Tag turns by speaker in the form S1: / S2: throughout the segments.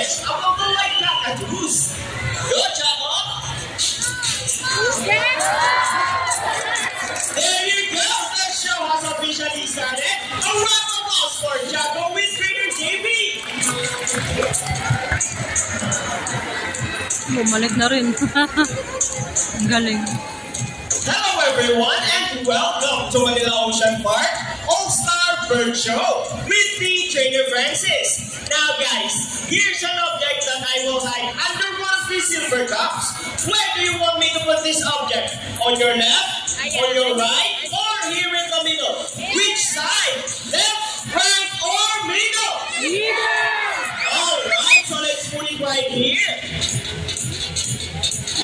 S1: knowledge about the white cockatoos. Go, Chaco! There you go! The show has officially started. A round of applause for Chaco with Trainer JB!
S2: Bumalik na rin. Ang galing.
S1: Hello everyone and welcome to Manila Ocean Park All-Star Bird Show with me, Trainer Francis. Now guys, here's an object that I will hide under one of these silver cups. Where do you want me to put this object? On your left, on your right, or here in the middle? Which side? Left, right, or middle? Alright, so let's put it right here.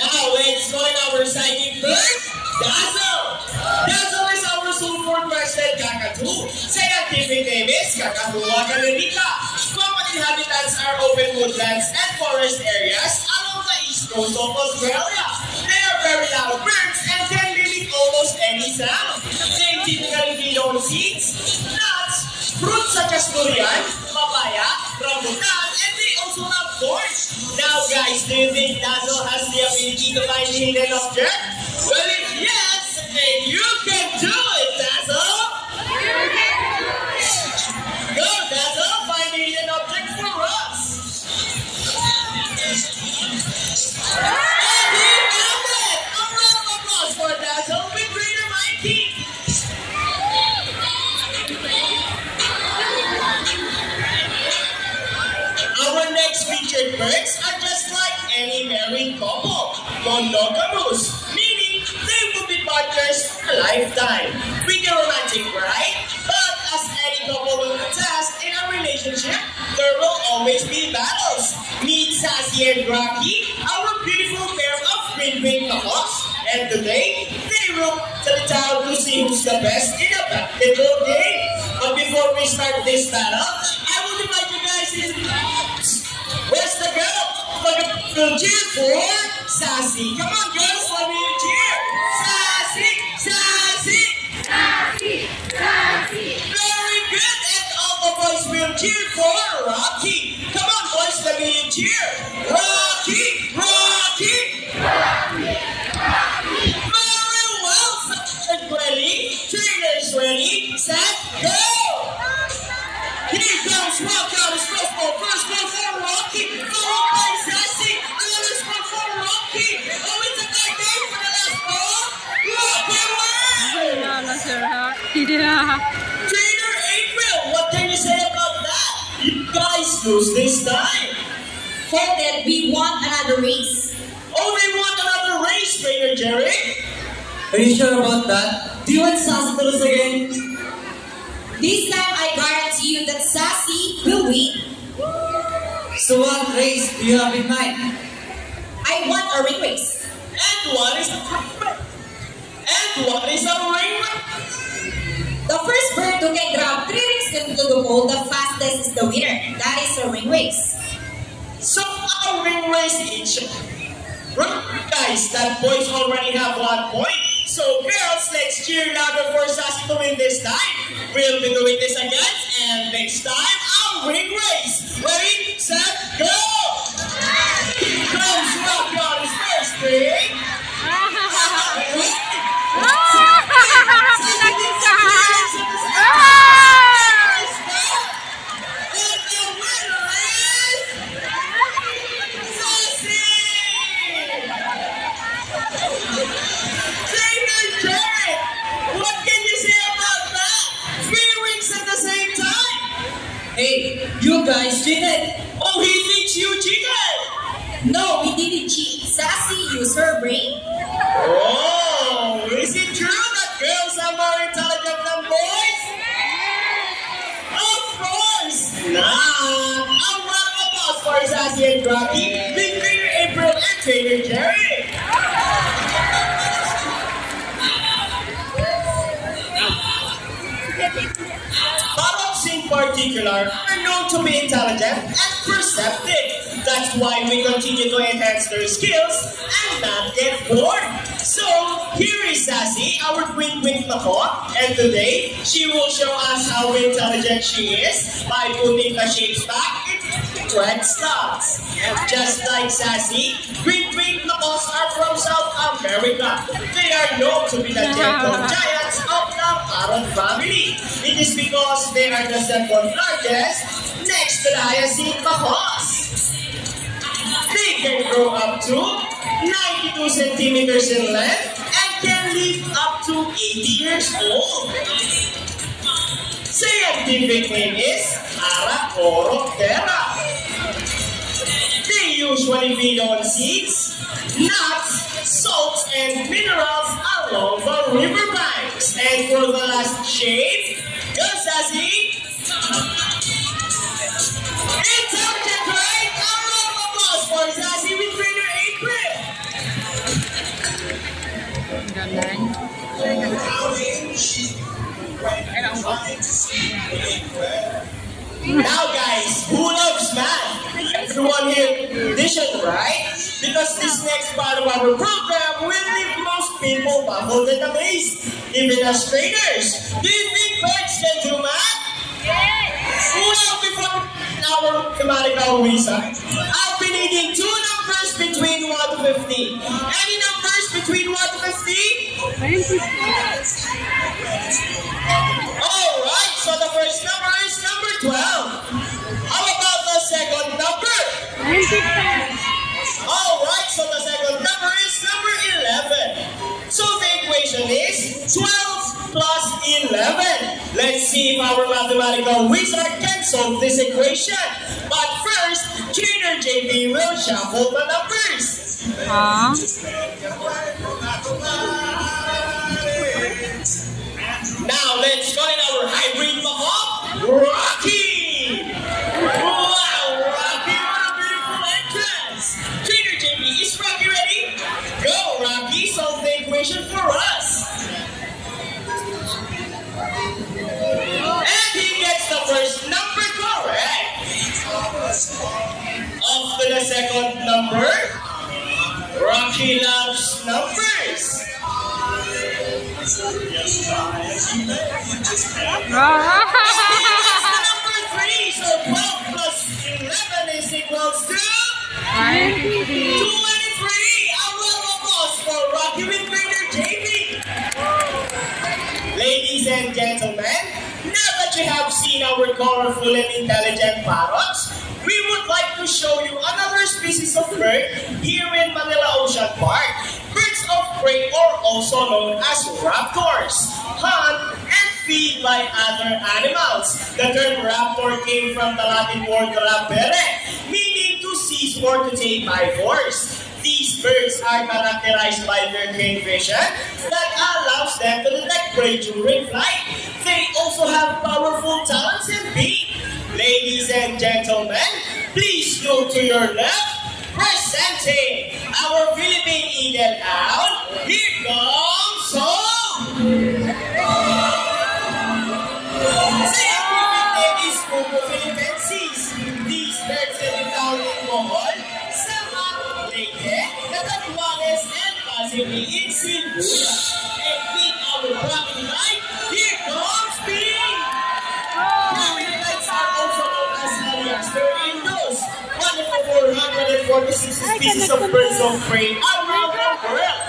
S1: Now let's join our psychic bird. Dazzle! Dazzle is our sulfur-crested cockatoo. Scientific name is Cakatua galenica. Common inhabitants are open woodlands and forest areas along the east coast of Australia. They are very loud birds and can mimic almost any sound. They typically feed on seeds, nuts, fruits such as durian, papaya, rambutan, and they also love thorns. Now guys, do you think Dazzle has the ability to find the hidden object? Well, if yes, then you can do it, Dazzle! Go, Dazzle! Find the hidden object for us! And he found it! A round of applause for Dazzle with Trainer Mikey! Our next featured birds are just like any married couple, monogamous, meaning they will be partners for a lifetime. Pretty romantic, right? But as any couple will attest, in a relationship, there will always be battles. Meet Sassy and Rocky, our beautiful pair of green-winged macaws. And today, they will to the town to see who's the best in a basketball game. But before we start this battle, I will invite you guys into where's the girl? We'll cheer for Sassy. Come on, girls, let me cheer. Sassy, Sassy,
S3: Sassy, Sassy.
S1: very good. And all the boys will cheer for Rocky. Come on, boys, let me cheer. Rocky, Rocky. Very well. Subject ready, trainers ready, set, go. Here comes Rockout's first ball for Rocky, followed by Sassy, another spot for Rocky. Oh, it's a tight game for the last ball. Rocky wins!
S2: Wala na, sir, ha? Yeah.
S1: Trainer April, what can you say about that? You guys lose this time.
S3: Headed, we want another race.
S1: Oh, they want another race, Trainer Jerry.
S4: Are you sure about that? Do you want Sassy to lose again?
S3: This time, I guarantee you that Sassy will win.
S4: So what race do you have in mind?
S3: I want a ring race.
S1: And what is a ring race?
S3: The first bird who can grab 3 rings into the pole the fastest is the winner. That is a ring race.
S1: So a ring race each. Remember guys, that boys already have 1 point. So girls, let's cheer louder for Sassy to win this time. We'll be doing this again, and next time, a ring race. Ready, set, go! Here comes Rocky on his first ring. And the winner is Sassy! Trainer Jared, what can you say about that? 3 rings at the same time.
S4: Hey, you guys cheated!
S1: Oh, he thinks you cheated.
S3: No, we didn't cheat. Sassy used her brain.
S1: Oh, is it true that girls are more intelligent than boys? Of course not. A round of applause for Sassy and Rocky, Big Trainer April, and Trainer Jerry. Parrots in particular are known to be intelligent and perceptive. That's why we continue to enhance their skills and not get bored. So, here is Sassy, our queen-winged macaw, and today, she will show us how intelligent she is by putting the shapes back red stocks. Just like Sassy, great knuckles are from South America. They are known to be the gentle giants of the parrot family. It is because they are the second largest next to the hyacinth macaws. They can grow up to 92 centimeters in length and can live up to 80 years old. Scientific name is Aracoroctera. They usually feed on seeds, nuts, salts, and minerals along the riverbanks. And for the last shade, go Sassy! Intelligent, right? A round of applause for Sassy with trainer April. Now guys, who loves math? Everyone here addition, right? Because this next part of our program will leave most people baffled and amazed, even as trainers. Do you think birds can do math? Yes! Who else before our mathematical reason? I'll be needing two numbers between 1 to 50. Any numbers between 1 to 50? Alright, so the first number is number 12. How about the second number? Alright, so the second number is number 11. So the equation is 12 plus 11. Let's see if our mathematical wizard can solve this equation. But first, Trainer JB will shuffle the numbers. Now let's call in our hybrid macaw, Rocky! Wow, Rocky, what a beautiful entrance! Trainer JB, is Rocky ready? Go, Rocky, solve the equation for us. And he gets the first number correct. Off to the second number. Rocky loves numbers. Number 3, so 12 plus 11 is equals to 23. A round of applause for Rocky with Trainer JB. Ladies and gentlemen, now that you have seen our colorful and intelligent parrots, we would like to show you another species of bird here in Manila Ocean Park. Birds of prey, or also known as raptors, hunt and feed by other animals. The term raptor came from the Latin word rapere, meaning to seize or to take by force. These birds are characterized by their keen vision that allows them to detect prey during flight. They also have powerful talons and beak. Ladies and gentlemen, please go to your left. Presenting our Philippine Eagle Owl, here comes home! Scientific name is Pogo philippensis. These birds can be found in Bohol, Samar, Leyte, Catanduanes, and possibly in Cebu. And with our rocky light, here comes Pink! Rocky lights are also known as Haliaster Indos, one of the 446 species of birds of prey around the world.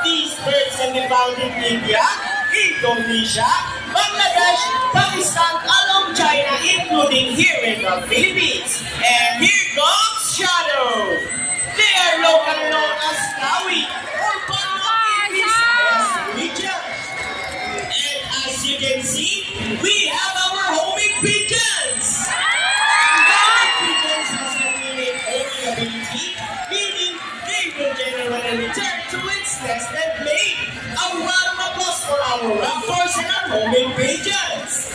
S1: These birds can be found in India, Indonesia, Bangladesh, Pakistan, along China, including here in the Philippines. And here comes Shadow. They are locally known as Tawi or Banok in this region. And as you can see, we have our homing pigeons. Homing pigeons has an innate homing ability, meaning they will generally return to its nest and mate. A round of applause for our raptors and our homing pigeons.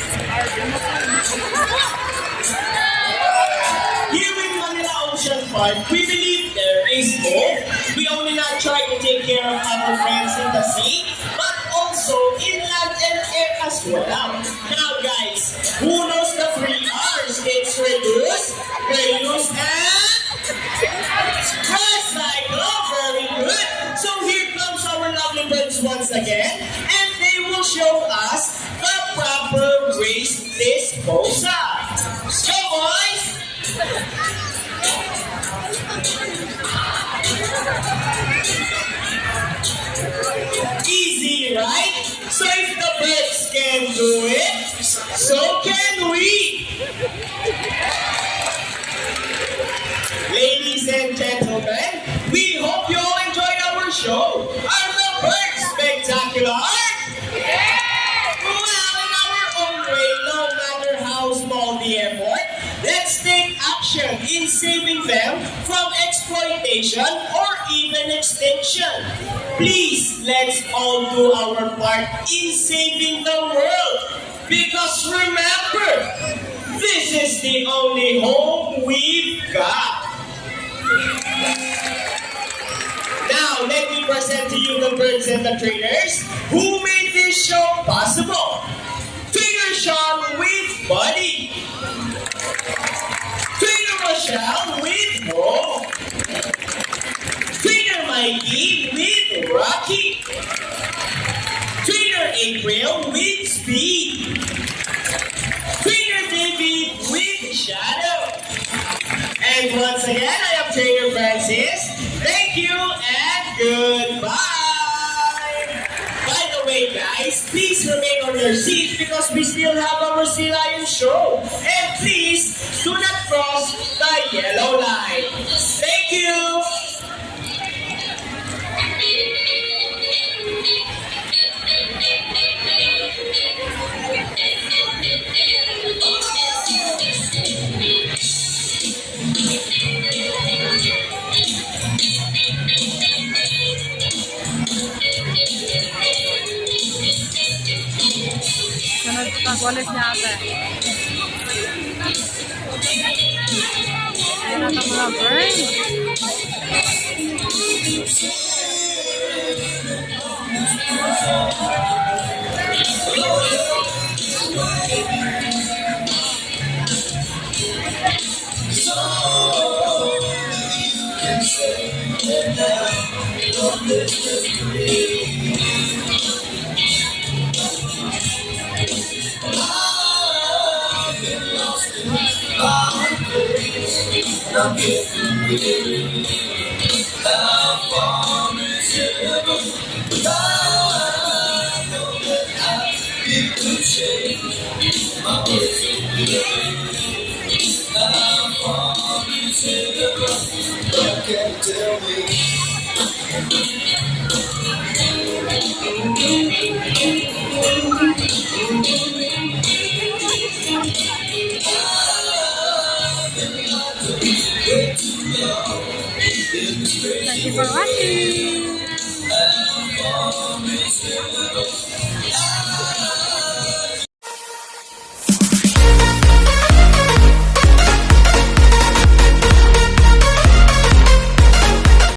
S1: Here in Manila Ocean Park, we believe there is hope. We only not try to take care of our friends in the sea, but also in land and air as well. Now guys, who knows the 3 R's? It's reduce, reuse, and recycle. Very good. So here comes our lovely birds once again, and they will show us the proper waste disposal. Go boys! and gentlemen, we hope you all enjoyed our show. Are the birds spectacular? Well, in our own way, no matter how small the effort, let's take action in saving them from exploitation or even extinction. Please, let's all do our part in saving the world. Because remember, this is the only home we've got. Now, let me present to you the birds and the trainers who made this show possible. Trainer Sean with Buddy. Trainer Rochelle with Mo. Trainer Mikey with Rocky. Trainer April with Speed. Trainer David with Shadow. And once again, I am Trainer Francis. Thank you and goodbye. By the way, guys, please remain on your seats because we still have our Sea Lion show. And please do not cross the yellow line. Thank you.
S2: Sunod pag-walis niya ate. Ayan na itong mga bird. Thank you for watching.